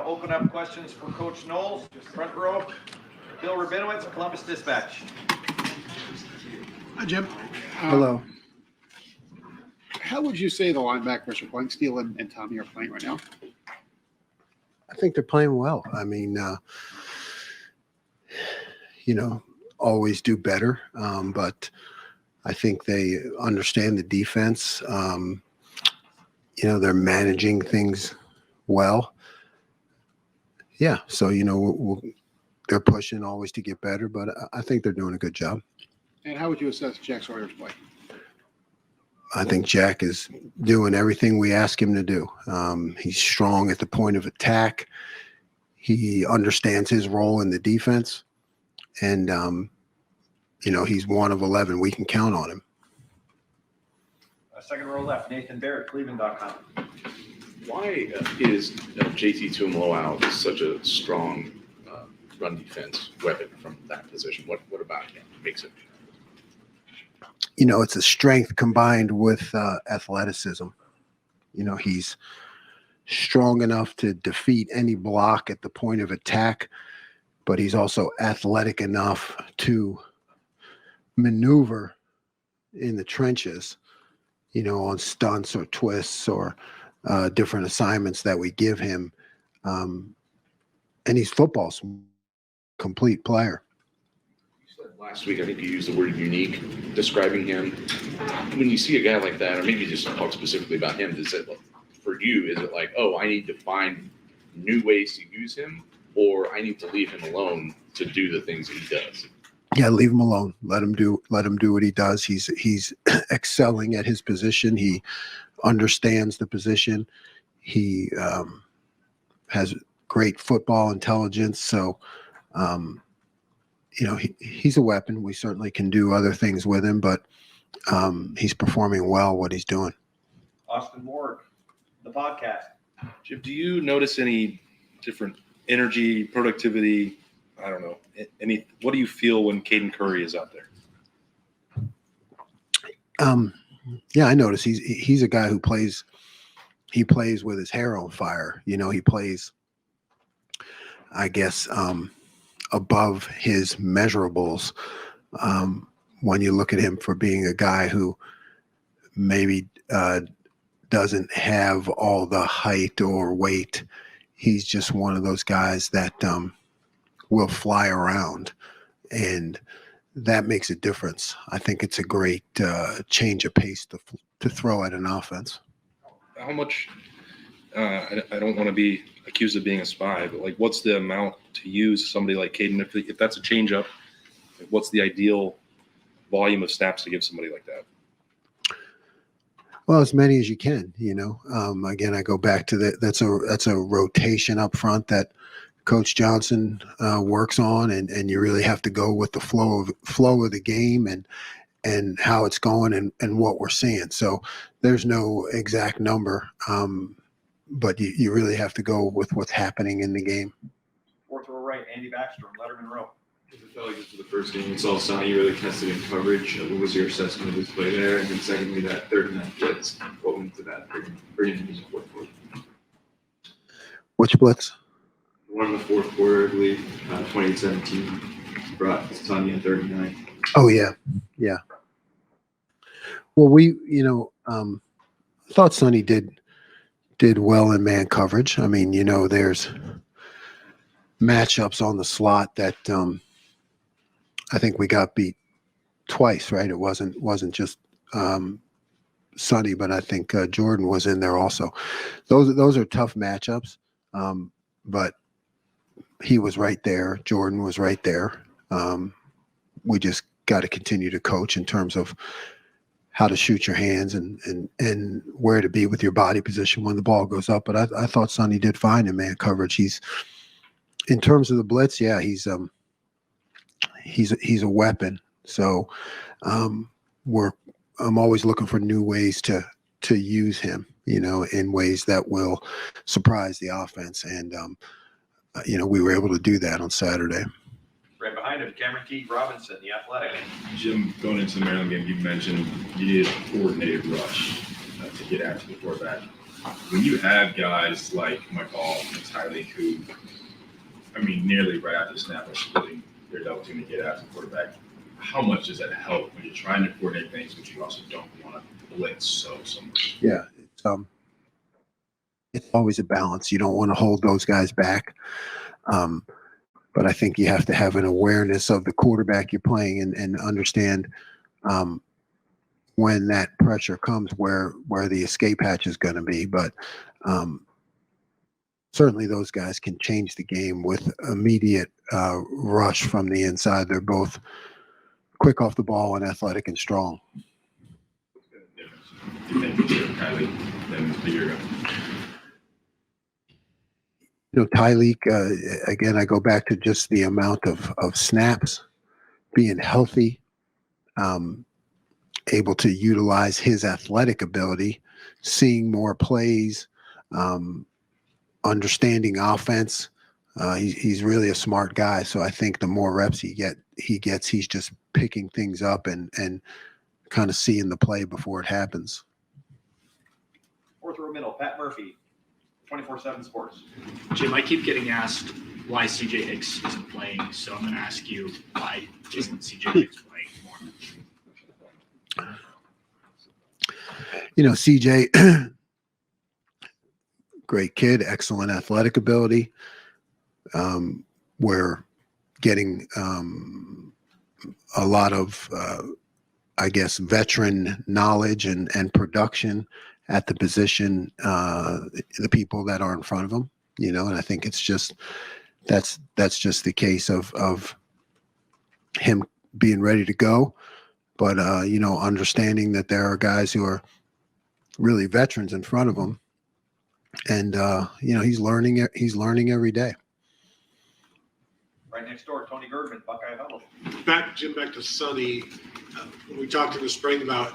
open up questions for Coach Knowles, front row. Bill Rabinowitz, Columbus Dispatch. Hi, Jim. Hello. How would you say the linebackers are playing? Steele and Tommy are playing right now? I think they're playing well. I mean, always do better, but I think they understand the defense. They're managing things well. Yeah, so they're pushing always to get better, but I think they're doing a good job. And how would you assess Jack Sawyer's play? I think Jack is doing everything we ask him to do. He's strong at the point of attack. He understands his role in the defense, and he's one of 11. We can count on him. Second row left, Nathan Barrett, Cleveland.com. Why is JT Tuimoloau such a strong run defense weapon from that position? What about him makes it? It's a strength combined with athleticism. He's strong enough to defeat any block at the point of attack, but he's also athletic enough to maneuver in the trenches, on stunts or twists or different assignments that we give him. And he's football's complete player. Last week, I think you used the word unique, describing him. When you see a guy like that, or maybe just talk specifically about him, for you, is it like, oh, I need to find new ways to use him, or I need to leave him alone to do the things that he does? Yeah, leave him alone. Let him do what he does. He's excelling at his position. He understands the position. He has great football intelligence. So, he's a weapon. We certainly can do other things with him, but he's performing well what he's doing. Austin Ward, the podcast. Jim, do you notice any different energy, productivity? I don't know. What do you feel when Kaden Curry is out there? Yeah, I notice he's a guy who plays. He plays with his hair on fire. He plays, I guess, above his measurables. When you look at him for being a guy who maybe doesn't have all the height or weight, he's just one of those guys that will fly around, and that makes a difference. I think it's a great change of pace to throw at an offense. How much? I don't want to be accused of being a spy, but what's the amount to use somebody like Kaden? If that's a changeup, what's the ideal volume of snaps to give somebody like that? Well, as many as you can. Again, I go back to that's a rotation up front that Coach Johnson works on, and you really have to go with the flow of the game and how it's going and what we're seeing. So there's no exact number, but you really have to go with what's happening in the game. Fourth row right, Andy Backstrom, Letterman Row. It felt like after the first game, it's all Sonny really tested in coverage. What was your assessment of his play there? And then secondly, that third and that blitz, what went into that for him in the fourth quarter? Which blitz? One in the fourth quarter, I believe, 2017, brought Sonny in 39. Oh yeah. Well, I thought Sonny did well in man coverage. I mean, there's matchups on the slot that I think we got beat twice, right? It wasn't just Sonny, but I think Jordan was in there also. Those are tough matchups, but he was right there. Jordan was right there. We just got to continue to coach in terms of how to shoot your hands and where to be with your body position when the ball goes up. But I thought Sonny did fine in man coverage. He's, in terms of the blitz, yeah, he's a weapon. So I'm always looking for new ways to use him, in ways that will surprise the offense. And we were able to do that on Saturday. Right behind him, Cameron Teague Robinson, the Athletic. Jim, going into the Maryland game, you mentioned you needed a coordinated rush to get after the quarterback. When you have guys like McCall and Tylee who, I mean, nearly right after the snap are splitting their double team to get after the quarterback, how much does that help when you're trying to coordinate things, but you also don't want to blitz so much? Yeah, it's always a balance. You don't want to hold those guys back. But I think you have to have an awareness of the quarterback you're playing and understand when that pressure comes where the escape hatch is going to be. But certainly those guys can change the game with immediate rush from the inside. They're both quick off the ball and athletic and strong. What's been the difference, do you think, with Tylee than a year ago? You know, Tyleek, again, I go back to just the amount of snaps, being healthy, able to utilize his athletic ability, seeing more plays, understanding offense. He's really a smart guy. So I think the more reps he gets, he's just picking things up and kind of seeing the play before it happens. Fourth row middle, Pat Murphy, 24/7 Sports. Jim, I keep getting asked why CJ Hicks isn't playing, so I'm going to ask you, why isn't CJ Hicks playing more? You know, CJ, great kid, excellent athletic ability. We're getting a lot of, I guess, veteran knowledge and production at the position, the people that are in front of him, you know, and I think it's just that's just the case of him being ready to go, but you know, understanding that there are guys who are really veterans in front of him, and you know, he's learning every day. Right next door, Tony Girdman, Buckeye Huddle. Back to Sonny. We talked in the spring about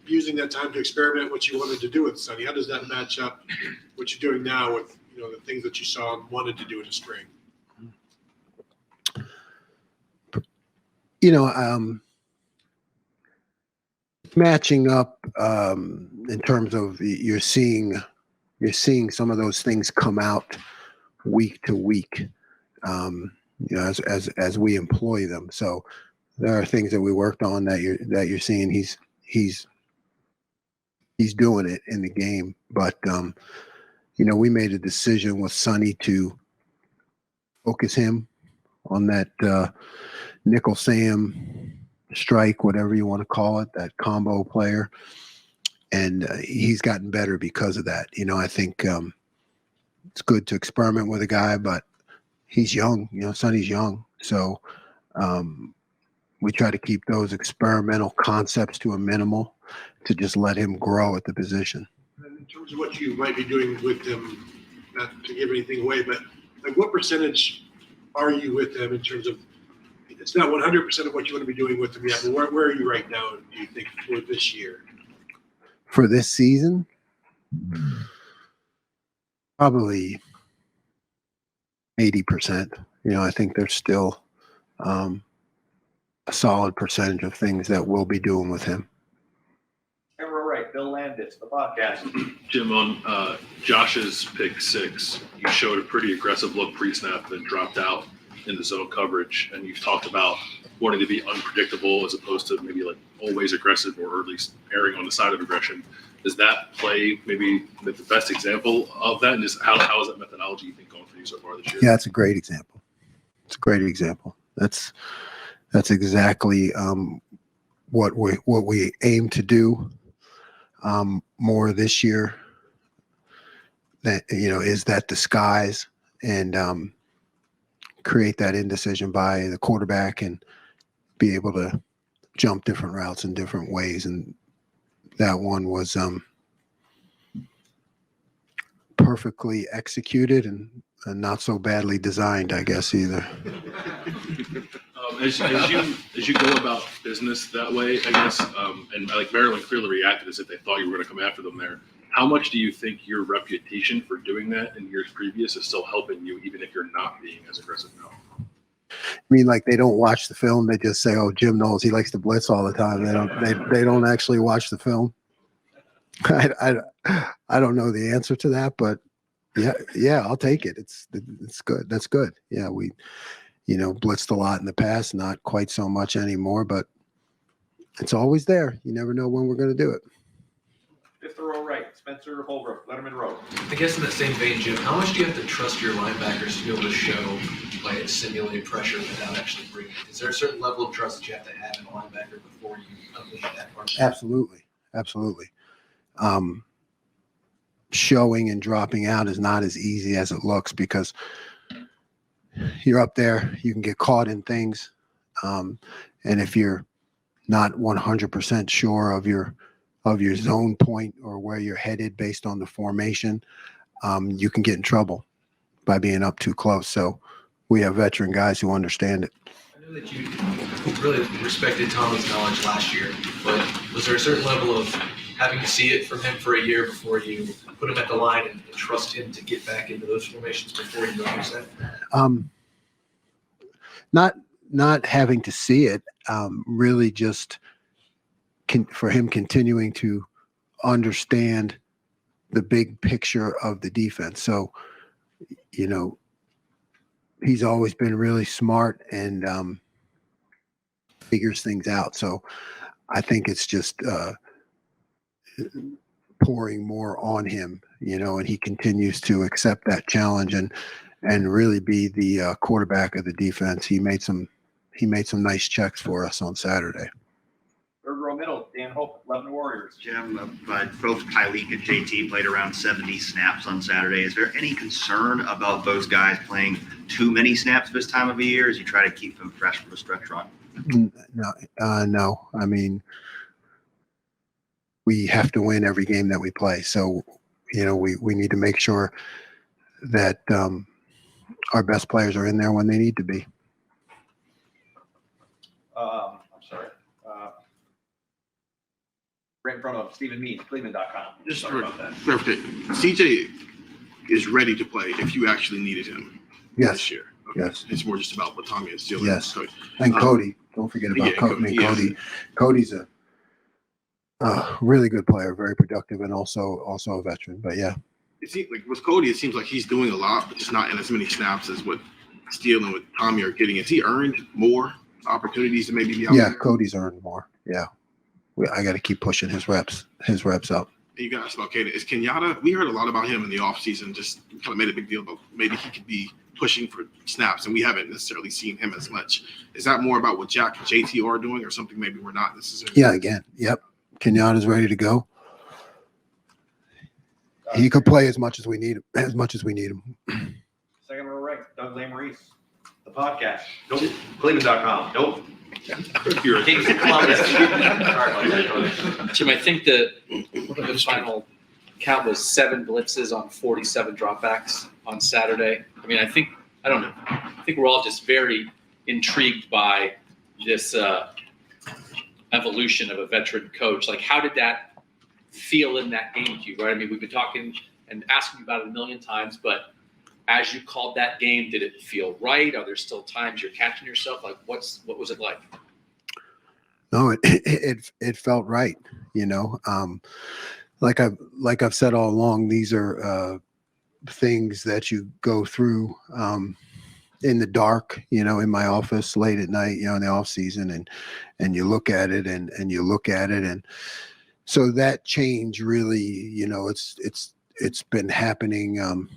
using that time to experiment what you wanted to do with Sonny. How does that match up what you're doing now with, you know, the things that you saw and wanted to do in the spring? You know, matching up in terms of you're seeing some of those things come out week to week. You know, as we employ them. So there are things that we worked on that you're seeing he's doing it in the game. But you know, we made a decision with Sonny to focus him on that nickel Sam strike, whatever you want to call it, that combo player. And he's gotten better because of that. You know, I think it's good to experiment with a guy, but he's young, you know, Sonny's young. So we try to keep those experimental concepts to a minimal to just let him grow at the position. And in terms of what you might be doing with him, not to give anything away, but like what percentage are you with him in terms of, it's not 100% of what you want to be doing with him yet, but where are you right now, do you think, for this year? For this season, probably 80%. You know, I think there's still a solid percentage of things that we'll be doing with him. Camera right, Bill Landis, the podcast. Jim, on Josh's pick six, you showed a pretty aggressive look pre-snap, then dropped out in the zone coverage, and you've talked about wanting to be unpredictable as opposed to maybe like always aggressive, or at least erring on the side of aggression. Does that play maybe the best example of that? And just how is that methodology, you think, going for you so far this year? Yeah, it's a great example. It's a great example. That's exactly what we aim to do more this year. That, you know, is that disguise and create that indecision by the quarterback and be able to jump different routes in different ways. And that one was perfectly executed and not so badly designed, I guess, either. As you go about business that way, I guess, and like Maryland clearly reacted as if they thought you were going to come after them there. How much do you think your reputation for doing that in years previous is still helping you, even if you're not being as aggressive now? I mean, like, they don't watch the film. They just say, "Oh, Jim Knowles, he likes to blitz all the time." They don't actually watch the film. I don't know the answer to that, but yeah, I'll take it. It's good. That's good. Yeah, we, blitzed a lot in the past, not quite so much anymore, but it's always there. You never know when we're going to do it. Fifth row right, Spencer Holbrook, Letterman Road. I guess in that same vein, Jim, how much do you have to trust your linebackers to be able to show by simulating pressure without actually bringing it? Is there a certain level of trust that you have to have in a linebacker before you unleash that part? Absolutely. Showing and dropping out is not as easy as it looks because you're up there, you can get caught in things. And if you're not 100% sure of your zone point or where you're headed based on the formation, you can get in trouble by being up too close. So we have veteran guys who understand it. I know that you really respected Tommy's knowledge last year, but was there a certain level of having to see it from him for a year before you put him at the line and trust him to get back into those formations before you use that? Not having to see it, really just for him continuing to understand the big picture of the defense. So, he's always been really smart and figures things out. So I think it's just pouring more on him, and he continues to accept that challenge and really be the quarterback of the defense. He made some nice checks for us on Saturday. Third row middle, Dan Hope, Lebanon Warriors. Jim, both Tyleek and JT played around 70 snaps on Saturday. Is there any concern about those guys playing too many snaps this time of the year as you try to keep them fresh for the stretch run? No. I mean, we have to win every game that we play. So, we need to make sure that our best players are in there when they need to be. I'm sorry. Right in front of Stephen Means, Cleveland.com. Just Sorry about that. clarification. CJ is ready to play if you actually needed him this year. Okay. Yes. It's more just about what Tommy is dealing Yes. with. And Cody. Don't forget about Cody. Cody's a really good player, very productive, and also a veteran. But yeah. It seems like with Cody, it seems like he's doing a lot, but just not in as many snaps as what Steele and with Tommy are getting. Has he earned more opportunities to maybe be out there? Cody's earned more. Yeah. I got to keep pushing his reps up. And you got to ask about Kaden. Is Kenyatta? We heard a lot about him in the offseason, just kind of made a big deal about maybe he could be pushing for snaps, and we haven't necessarily seen him as much. Is that more about what Jack and JT are doing or something maybe we're not necessarily? Yeah, again. Yep. Kenyatta's ready to go. He could play as much as we need him. Second row right, Doug Lamarice, the podcast. Nope. Cleveland.com. Nope. You're Kings of Columbus. Sorry about that. Jim, I think the final count was 7 blitzes on 47 dropbacks on Saturday. I mean, I think we're all just very intrigued by this evolution of a veteran coach. Like, how did that feel in that game to you, right? I mean, we've been talking and asking about it a million times, but as you called that game, did it feel right? Are there still times you're catching yourself? Like, what was it like? No, it felt right. Like I've said all along, these are things that you go through in the dark, in my office late at night, in the off season, and you look at it and you look at it, and so that change really, it's been happening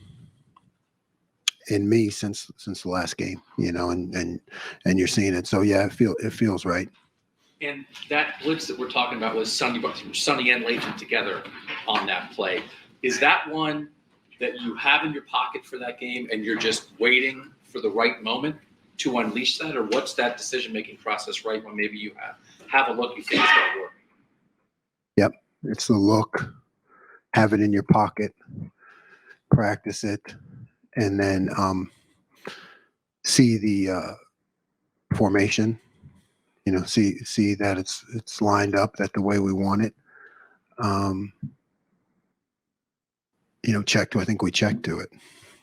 in me since the last game, and you're seeing it. So yeah, it feels right. And that blitz that we're talking about was Sonny and Latham together on that play. Is that one that you have in your pocket for that game and you're just waiting for the right moment to unleash that? Or what's that decision-making process right when maybe you have a look you think it's going to work? Yep. It's the look, have it in your pocket, practice it, and then see the formation. See that it's lined up that the way we want it. I think we checked to it.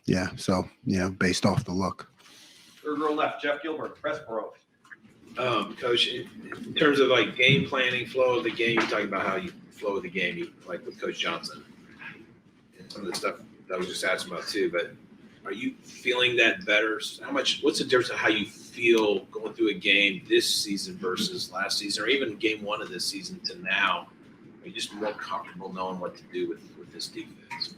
Yeah. So, based off the look. Third row left, Jeff Gilbert, Pressborough. Coach, in terms of like game planning, flow of the game, you're talking about how you flow of the game, like with Coach Johnson. And some of the stuff that I was just asking about too, but are you feeling that better? What's the difference of how you feel going through a game this season versus last season, or even game one of this season to now? Are you just more comfortable knowing what to do with this defense?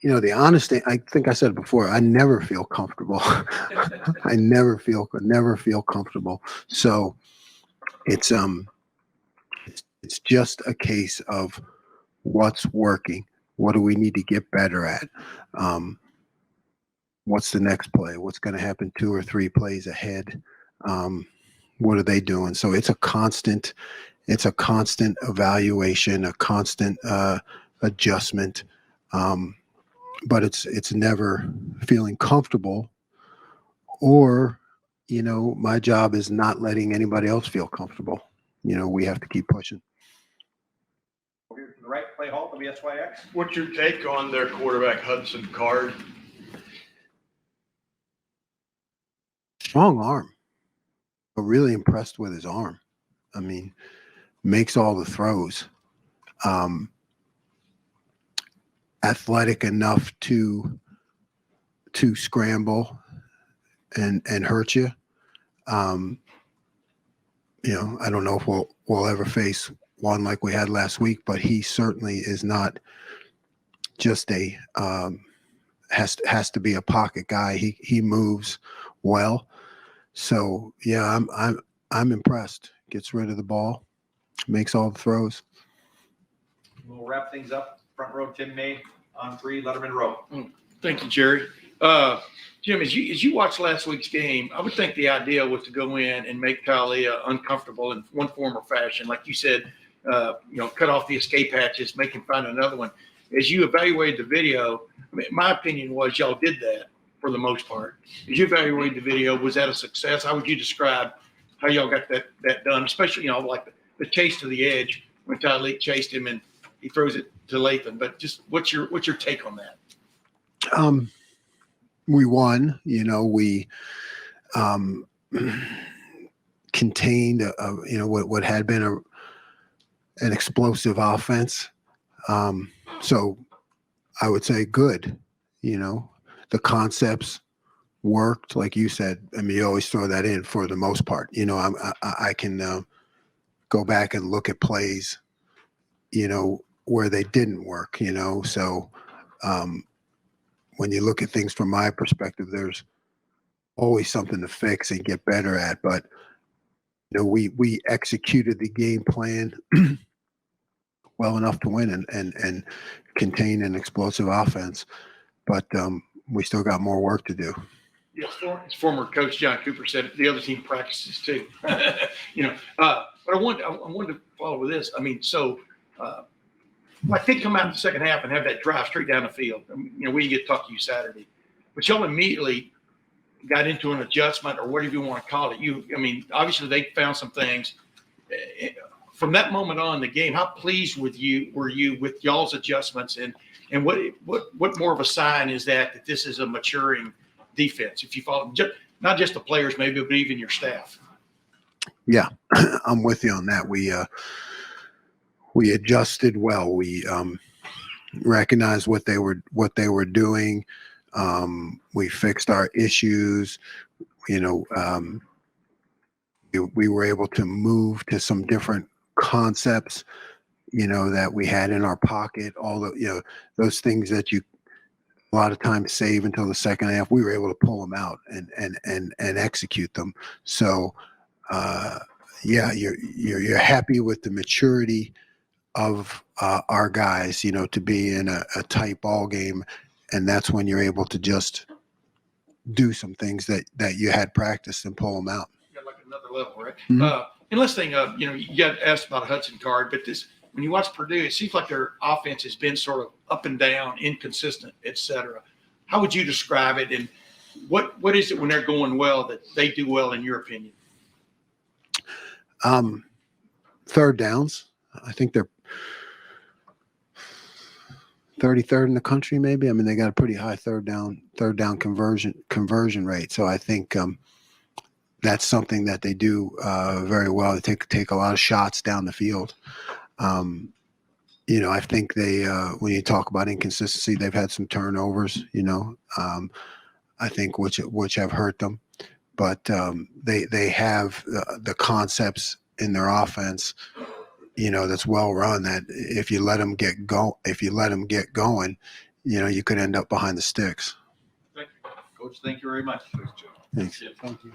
You know, the honest thing, I think I said it before, I never feel comfortable. I never feel comfortable. So it's just a case of what's working. What do we need to get better at? What's the next play? What's going to happen 2 or 3 plays ahead? What are they doing? So it's a constant evaluation, a constant adjustment. But it's never feeling comfortable, or, you know, my job is not letting anybody else feel comfortable. You know, we have to keep pushing. Over here to the right, play Hall, WSYX. What's your take on their quarterback, Hudson Card? Strong arm. I'm really impressed with his arm. I mean, makes all the throws. Athletic enough to scramble and hurt you. You know, I don't know if we'll ever face one like we had last week, but he certainly is not just a has to be a pocket guy. He moves well. So yeah, I'm impressed. Gets rid of the ball, makes all the throws. We'll wrap things up. Front row, Tim May on 3, Letterman row. Thank you, Jerry. Jim, as you watched last week's game, I would think the idea was to go in and make Talia uncomfortable in one form or fashion. Like you said, you know, cut off the escape hatches, make him find another one. As you evaluated the video, I mean, my opinion was y'all did that for the most part. As you evaluated the video, was that a success? How would you describe how y'all got that done? Especially, you know, like the chase to the edge when Tyleek chased him and he throws it to Lathan. But just what's your take on that? We won. You know, we contained you know, what had been an explosive offense. So I would say good. You know, the concepts worked, like you said. I mean, you always throw that in for the most part. You know, I can go back and look at plays, you know, where they didn't work. You know, so when you look at things from my perspective, there's always something to fix and get better at. But you know, we executed the game plan well enough to win and contain an explosive offense. But we still got more work to do. Yes, his former coach John Cooper said the other team practices too. You know, but I wanted to follow with this. I mean, so like they come out in the second half and have that drive straight down the field. I mean, you know, we can get to talk to you Saturday, but y'all immediately got into an adjustment or whatever you want to call it. I mean, obviously they found some things from that moment on in the game. How pleased were you with y'all's adjustments, and what more of a sign is that this is a maturing defense? If you follow, not just the players maybe, but even your staff. Yeah, I'm with you on that. We adjusted well. We recognized what they were doing. We fixed our issues. You know, we were able to move to some different concepts, you know, that we had in our pocket. All the, you know, those things that you a lot of times save until the second half, we were able to pull them out and execute them. So yeah, you're happy with the maturity of our guys, you know, to be in a tight ball game, and that's when you're able to just do some things that you had practiced and pull them out. You got like another level, right? Mm-hmm. And let's think, you know, you got asked about a Hudson Card, but when you watch Purdue, it seems like their offense has been sort of up and down, inconsistent, et cetera. How would you describe it, and what is it when they're going well that they do well in your opinion? Third downs. I think they're 33rd in the country, maybe. I mean, they got a pretty high third down conversion rate. So I think that's something that they do very well. They take a lot of shots down the field. You know, I think they when you talk about inconsistency, they've had some turnovers. You know, I think which have hurt them, but they have the concepts in their offense. You know, that's well run. That if you let them get going, you know, you could end up behind the sticks. Coach, thank you very much. Thanks. Thank you.